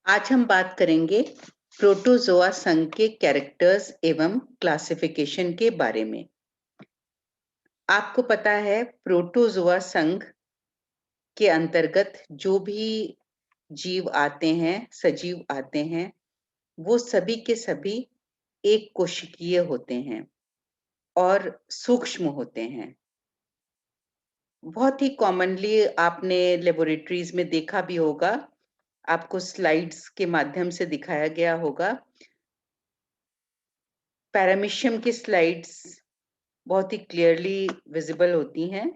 आज हम बात करेंगे प्रोटोजोआ संघ के कैरेक्टर्स एवं क्लासिफिकेशन के बारे में। आपको पता है प्रोटोजोआ संघ के अंतर्गत जो भी जीव आते हैं, सजीव आते हैं, वो सभी के सभी एक कोशिकीय होते हैं और सूक्ष्म होते हैं। बहुत ही कॉमनली आपने लेबोरेटरीज में देखा भी होगा, आपको स्लाइड्स के माध्यम से दिखाया गया होगा। पैरामीशियम की स्लाइड्स बहुत ही क्लियरली विजिबल होती हैं।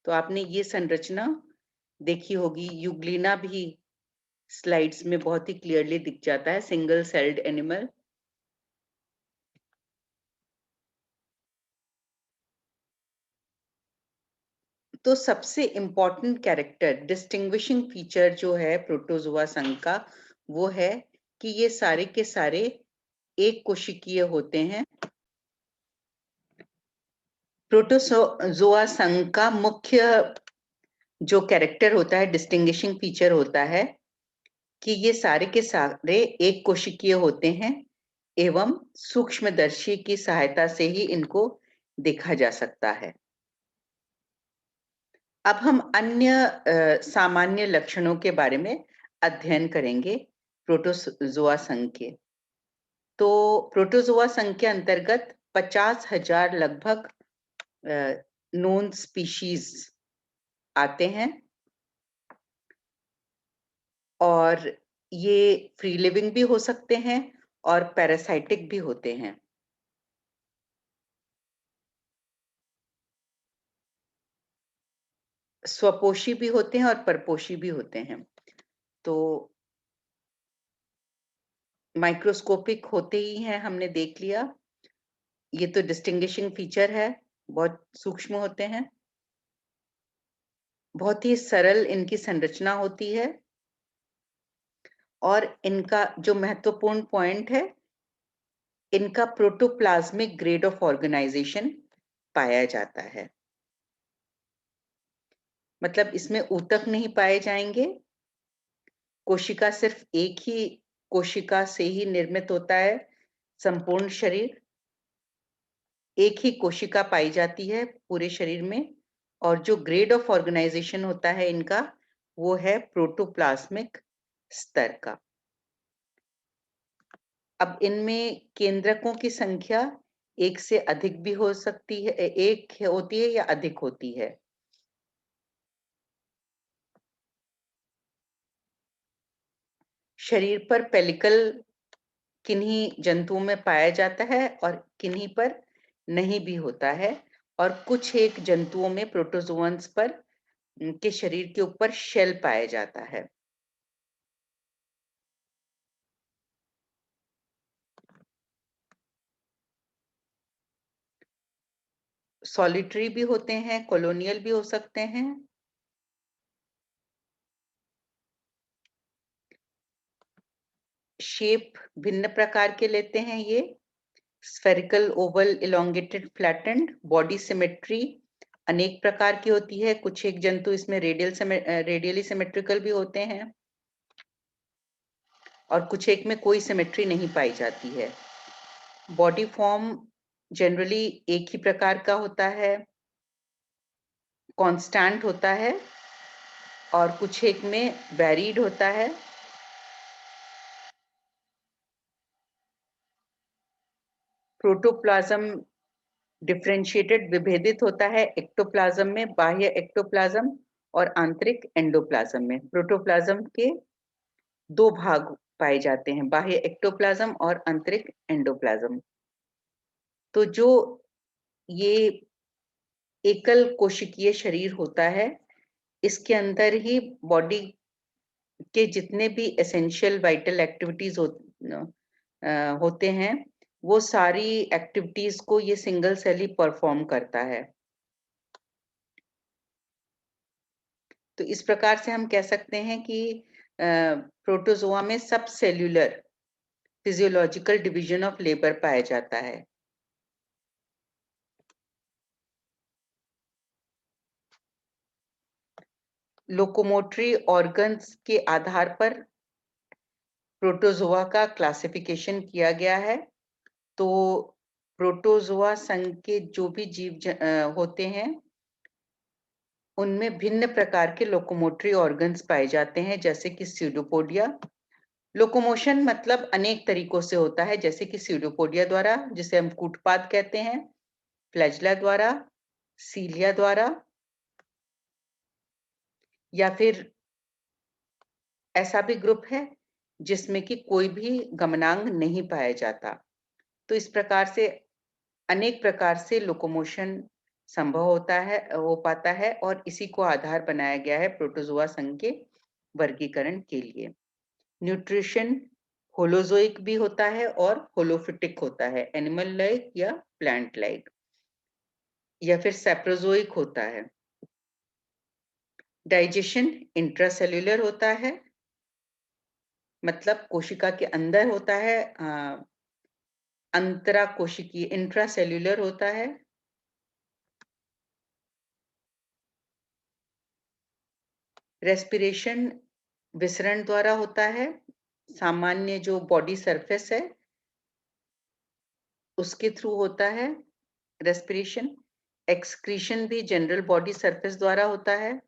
तो आपने ये संरचना देखी होगी। यूग्लिना भी स्लाइड्स में बहुत ही क्लियरली दिख जाता है, सिंगल सेल्ड एनिमल। तो सबसे इम्पोर्टेंट कैरेक्टर, डिस्टिंग्विशिंग फीचर जो है प्रोटोजोआ संघ का, वो है कि ये सारे के सारे एक कोशिकीय होते हैं। प्रोटोजोआ संघ का मुख्य जो कैरेक्टर होता है, डिस्टिंग्विशिंग फीचर होता है कि ये सारे के सारे एक कोशिकीय होते हैं एवं सूक्ष्मदर्शी की सहायता से ही इनको देखा जा सकता है। अब हम अन्य सामान्य लक्षणों के बारे में अध्ययन करेंगे प्रोटोजोआ संघ के। तो प्रोटोजोआ संघ के अंतर्गत 50,000 लगभग नोन स्पीशीज आते हैं और ये फ्री लिविंग भी हो सकते हैं और पैरासाइटिक भी होते हैं। स्वपोषी भी होते हैं और परपोषी भी होते हैं। तो माइक्रोस्कोपिक होते ही हैं, हमने देख लिया। ये तो डिस्टिंग्विशिंग फीचर है, बहुत सूक्ष्म होते हैं। बहुत ही सरल इनकी संरचना होती है और इनका जो महत्वपूर्ण पॉइंट है, इनका प्रोटोप्लाज्मिक ग्रेड ऑफ ऑर्गेनाइजेशन पाया जाता है। मतलब इसमें ऊतक नहीं पाए जाएंगे। कोशिका सिर्फ एक ही कोशिका से ही निर्मित होता है। संपूर्ण शरीर एक ही कोशिका पाई जाती है पूरे शरीर में, और जो ग्रेड ऑफ ऑर्गेनाइजेशन होता है इनका, वो है प्रोटोप्लाज्मिक स्तर का। अब इनमें केंद्रकों की संख्या एक से अधिक भी हो सकती है, एक होती है या अधिक होती है। शरीर पर पेलिकल किन्हीं जंतुओं में पाया जाता है और किन्हीं पर नहीं भी होता है, और कुछ एक जंतुओं में प्रोटोजोअन्स पर के शरीर के ऊपर शेल पाया जाता है। सॉलिटरी भी होते हैं, कॉलोनियल भी हो सकते हैं। शेप भिन्न प्रकार के लेते हैं ये। Spherical, Oval, elongated, flattened. Body symmetry अनेक प्रकार की होती है। कुछ एक जंतु इसमें रेडियली सिमेट्रिकल भी होते हैं और कुछ एक में कोई सिमेट्री नहीं पाई जाती है। बॉडी फॉर्म जनरली एक ही प्रकार का होता है, कांस्टेंट होता है, और कुछ एक में वेरीड होता है। प्रोटोप्लाज्म डिफरेंशिएटेड, विभेदित होता है एक्टोप्लाज्म में, बाह्य एक्टोप्लाज्म और आंतरिक एंडोप्लाज्म में। प्रोटोप्लाज्म के दो भाग पाए जाते हैं, बाह्य एक्टोप्लाज्म और आंतरिक एंडोप्लाज्म। तो जो ये एकल कोशिकीय शरीर होता है, इसके अंदर ही बॉडी के जितने भी एसेंशियल वाइटल एक्टिविटीज होते हैं, वो सारी एक्टिविटीज को ये सिंगल सेल ही परफॉर्म करता है। तो इस प्रकार से हम कह सकते हैं कि प्रोटोजोआ में सब cellular physiological division of labour पाया जाता है। लोकोमोटरी ऑर्गन्स के आधार पर प्रोटोजोआ का क्लासिफिकेशन किया गया है। तो प्रोटोजोआ संघ के जो भी होते हैं उनमें भिन्न प्रकार के लोकोमोटरी ऑर्गन्स पाए जाते हैं, जैसे कि स्यूडोपोडिया। लोकोमोशन मतलब अनेक तरीकों से होता है, जैसे कि स्यूडोपोडिया द्वारा, जिसे हम कूटपाद कहते हैं, फ्लैजिला द्वारा, सीलिया द्वारा, या फिर ऐसा भी ग्रुप है जिसमें कि कोई भी गमनांग नहीं पाया जाता। तो इस प्रकार से अनेक प्रकार से लोकोमोशन संभव हो पाता है, और इसी को आधार बनाया गया है प्रोटोजोआ संघ के वर्गीकरण के लिए। न्यूट्रिशन होलोजोइक भी होता है और होलोफिटिक होता है, एनिमल लाइक या प्लांट लाइक, या फिर सेप्रोजोइक होता है। डाइजेशन इंट्रासेल्यूलर होता है, मतलब कोशिका के अंदर होता है। अंतरा कोशिकीय इंट्रासेल्यूलर होता है। रेस्पिरेशन विसरण द्वारा होता है, सामान्य जो बॉडी सरफेस है उसके थ्रू होता है रेस्पिरेशन। एक्सक्रीशन भी जनरल बॉडी सरफेस द्वारा होता है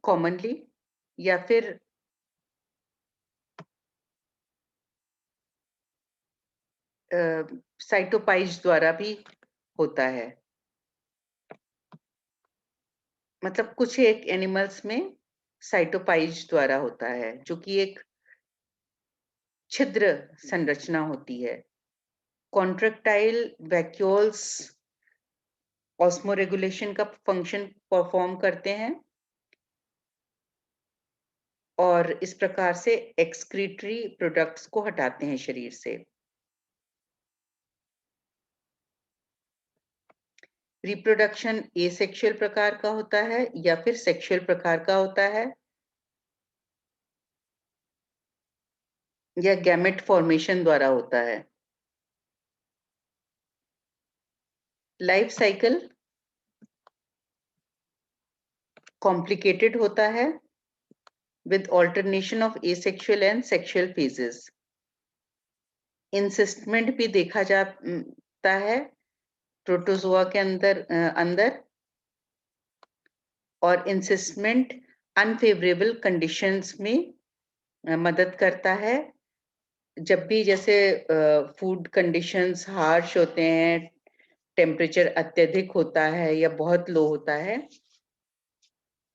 कॉमनली, या फिर साइटोपाइज द्वारा भी होता है। मतलब कुछ एक एनिमल्स में साइटोपाइज द्वारा होता है, जो कि एक छिद्र संरचना होती है। कॉन्ट्रेक्टाइल वैक्यूल्स ऑस्मोरेगुलेशन का फंक्शन परफॉर्म करते हैं, और इस प्रकार से एक्सक्रीटरी प्रोडक्ट्स को हटाते हैं शरीर से। रिप्रोडक्शन एसेक्सुअल प्रकार का होता है या फिर सेक्सुअल प्रकार का होता है, या गैमेट फॉर्मेशन द्वारा होता है। लाइफ साइकिल कॉम्प्लिकेटेड होता है with alternation of asexual and sexual phases. Encystment भी देखा जाता है प्रोटोजोआ के अंदर, और इंसिस्टमेंट अनफेवरेबल कंडीशंस में मदद करता है। जब भी जैसे फूड कंडीशंस हार्श होते हैं, टेम्परेचर अत्यधिक होता है या बहुत लो होता है,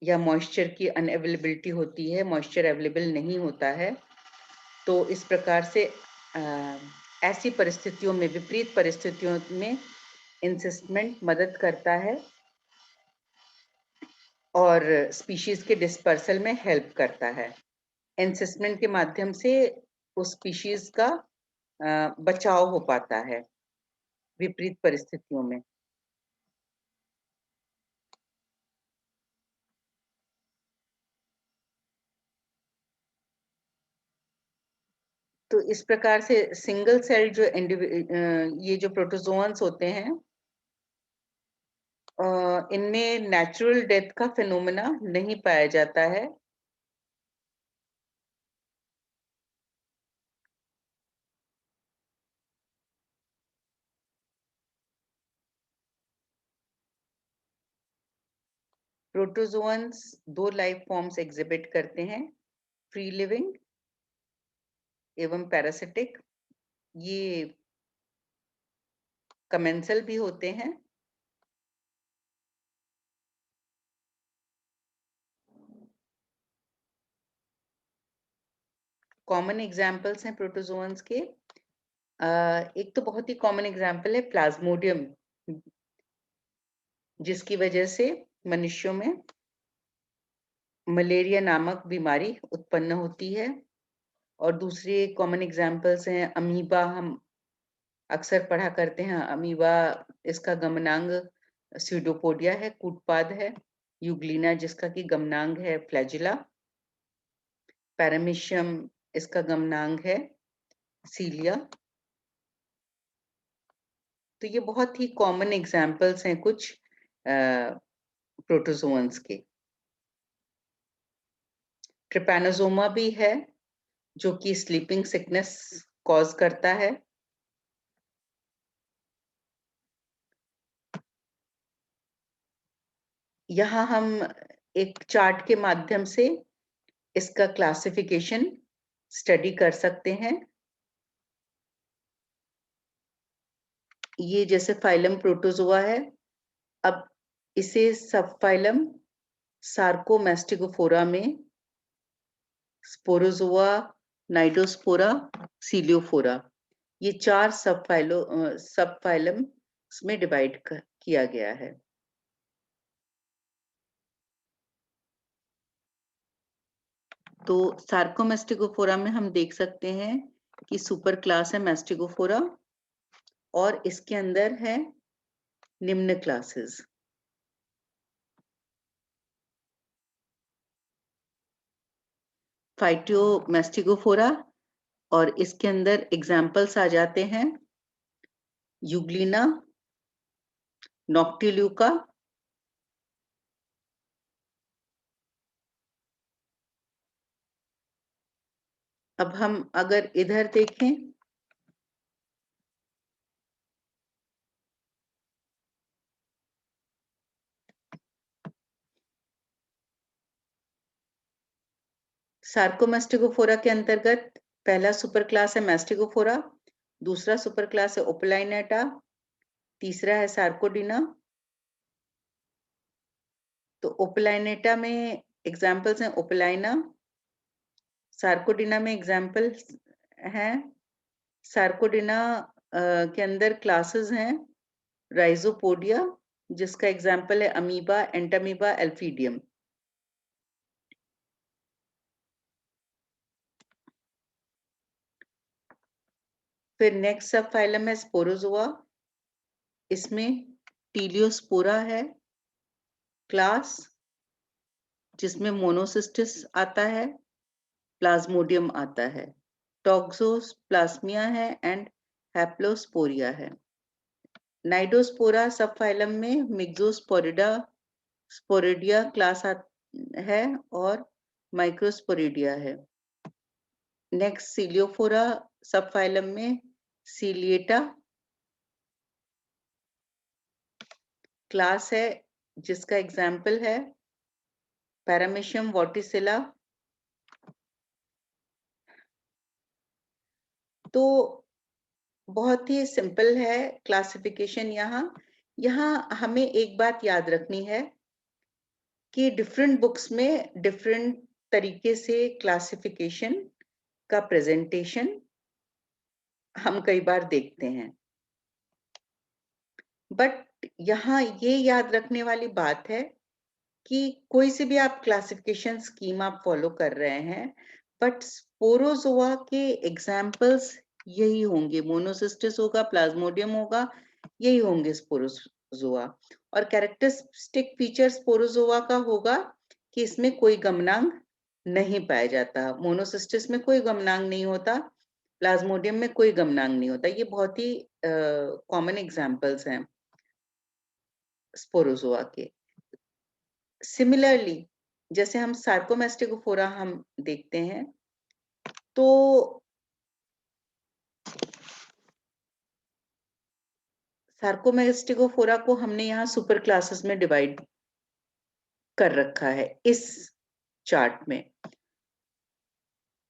या मॉइस्चर की अनअवेलेबिलिटी होती है, मॉइस्चर अवेलेबल नहीं होता है, तो इस प्रकार से ऐसी परिस्थितियों में, विपरीत परिस्थितियों में इंसिस्टमेंट मदद करता है और स्पीशीज के डिस्पर्सल में हेल्प करता है। इंसिस्टमेंट के माध्यम से उस स्पीशीज का बचाव हो पाता है विपरीत परिस्थितियों में। तो इस प्रकार से सिंगल सेल जो ये जो प्रोटोजोअन्स होते हैं, इनमें नेचुरल डेथ का फिनोमेना नहीं पाया जाता है। प्रोटोजोअन्स दो लाइफ फॉर्म्स एग्जिबिट करते हैं, फ्री लिविंग एवं पैरासिटिक। ये कमेंसल भी होते हैं। कॉमन एग्जाम्पल्स हैं प्रोटोजोअन्स के। एक तो बहुत ही कॉमन एग्जाम्पल है प्लाज्मोडियम, जिसकी वजह से मनुष्यों में मलेरिया नामक बीमारी उत्पन्न होती है। और दूसरी कॉमन एग्जाम्पल्स हैं अमीबा, हम अक्सर पढ़ा करते हैं अमीबा, इसका गमनांग स्यूडोपोडिया है, कूटपाद है। यूग्लिना, जिसका कि गमनांग है फ्लैजिला। पैरामीशियम, इसका गमनांग है सीलिया। तो ये बहुत ही कॉमन एग्जाम्पल्स हैं कुछ प्रोटोजोअन्स के। ट्रिपैनोसोमा भी है जो कि स्लीपिंग सिकनेस कॉज करता है। यहाँ हम एक चार्ट के माध्यम से इसका क्लासिफिकेशन स्टडी कर सकते हैं। ये जैसे फाइलम प्रोटोजोआ है, अब इसे सब फाइलम सार्कोमेस्टिकोफोरा में स्पोरोजोआ, नाइडोस्पोरा, सीलियोफोरा, ये 4 सब फाइलम में डिवाइड किया गया है। तो सार्कोमेस्टिकोफोरा में हम देख सकते हैं कि सुपर क्लास है मेस्टिकोफोरा और इसके अंदर है निम्न क्लासेस। फाइटियोमेस्टिकोफोरा और इसके अंदर एग्जाम्पल्स आ जाते हैं यूग्लिना, नॉक्टिल्यूका, अब हम अगर इधर देखें सार्कोमेस्टिकोफोरा के अंतर्गत पहला सुपर क्लास है मेस्टिकोफोरा, दूसरा सुपर क्लास है ओपलाइनेटा, तीसरा है सार्कोडिना। तो ओपलाइनेटा में एग्जाम्पल्स हैं ओपलाइना, सार्कोडिना में एग्जाम्पल हैं, सार्कोडिना के अंदर क्लासेस हैं राइजोपोडिया जिसका एग्जाम्पल है अमीबा, एंटामीबा, एल्फीडियम। फिर नेक्स्ट सब फाइलम है स्पोरोजोआ, इसमें टीलियोस्पोरा है क्लास जिसमें मोनोसिस्टिस आता है, प्लाज्मोडियम आता है, टॉक्सोप्लाज्मिया है एंड हैप्लोस्पोरिया है। नाइडोस्पोरा सब फाइलम में मिक्सोस्पोरिडा स्पोरिडिया क्लास है और माइक्रोस्पोरिडिया है। नेक्स्ट सीलियोफोरा सब फाइलम में सीलिएटा क्लास है जिसका एग्जाम्पल है पैरामीशियम वॉटिसिला। तो बहुत ही सिंपल है क्लासिफिकेशन। यहाँ हमें एक बात याद रखनी है कि डिफरेंट बुक्स में डिफरेंट तरीके से क्लासिफिकेशन का प्रेजेंटेशन हम कई बार देखते हैं, बट यहाँ ये याद रखने वाली बात है कि कोई से भी आप क्लासिफिकेशन स्कीम आप फॉलो कर रहे हैं, बट स्पोरोजोआ के एग्जाम्पल्स यही होंगे, मोनोसिस्टिस होगा, प्लाज्मोडियम होगा, यही होंगे स्पोरोजोआ। और कैरेक्टरिस्टिक फीचर स्पोरोजोआ का होगा कि इसमें कोई गमनांग नहीं पाया जाता, मोनोसिस्टिस में कोई गमनांग नहीं होता, प्लाज्मोडियम में कोई गमनांग नहीं होता। ये बहुत ही कॉमन एग्जाम्पल्स हैं स्पोरोजोआ के। सिमिलरली जैसे हम सार्कोमेस्टिकोफोरा हम देखते हैं, तो सार्कोमेस्टिकोफोरा को हमने यहाँ सुपर क्लासेस में डिवाइड कर रखा है इस चार्ट में।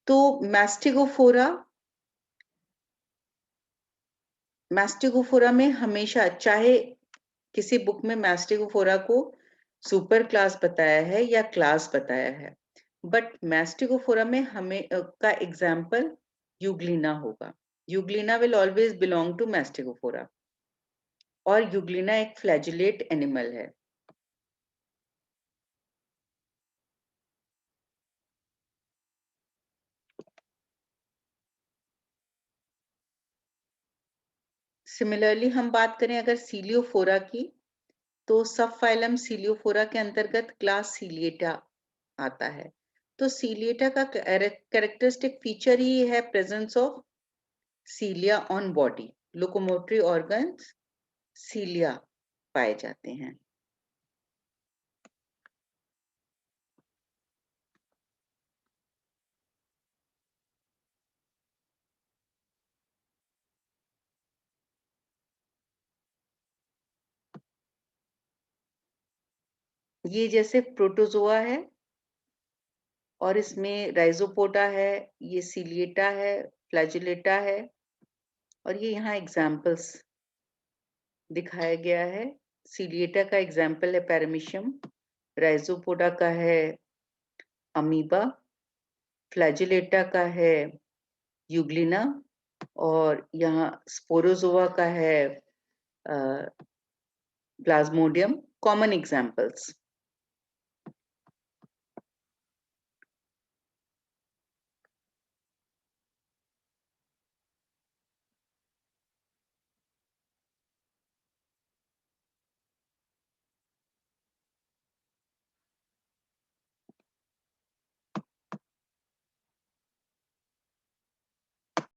तो मैस्टिकोफोरा में हमेशा, चाहे किसी बुक में मैस्टिकोफोरा को सुपर क्लास बताया है या क्लास बताया है, बट मैस्टिकोफोरा में हमें का एग्जाम्पल यूग्लिना होगा। Euglena will always belong to Mastigophora और यूग्लिना एक फ्लैजिलेट एनिमल है। सिमिलरली हम बात करें अगर सीलियोफोरा की, तो सब फाइलम सीलियोफोरा के अंतर्गत क्लास सीलिएटा आता है। तो सीलिएटा का कैरेक्टरिस्टिक फीचर ही है presence of cilia on body, locomotory organs cilia पाए जाते हैं। ये जैसे प्रोटोजोआ है और इसमें राइजोपोडा है, ये सिलिएटा है, फ्लैजुलेटा है और ये यहाँ एग्जाम्पल्स दिखाया गया है। सिलिएटा का एग्जाम्पल है पैरामीशियम, राइजोपोडा का है अमीबा, फ्लैजुलेटा का है यूग्लिना और यहाँ स्पोरोजोआ का है प्लाज्मोडियम, कॉमन एग्जाम्पल्स।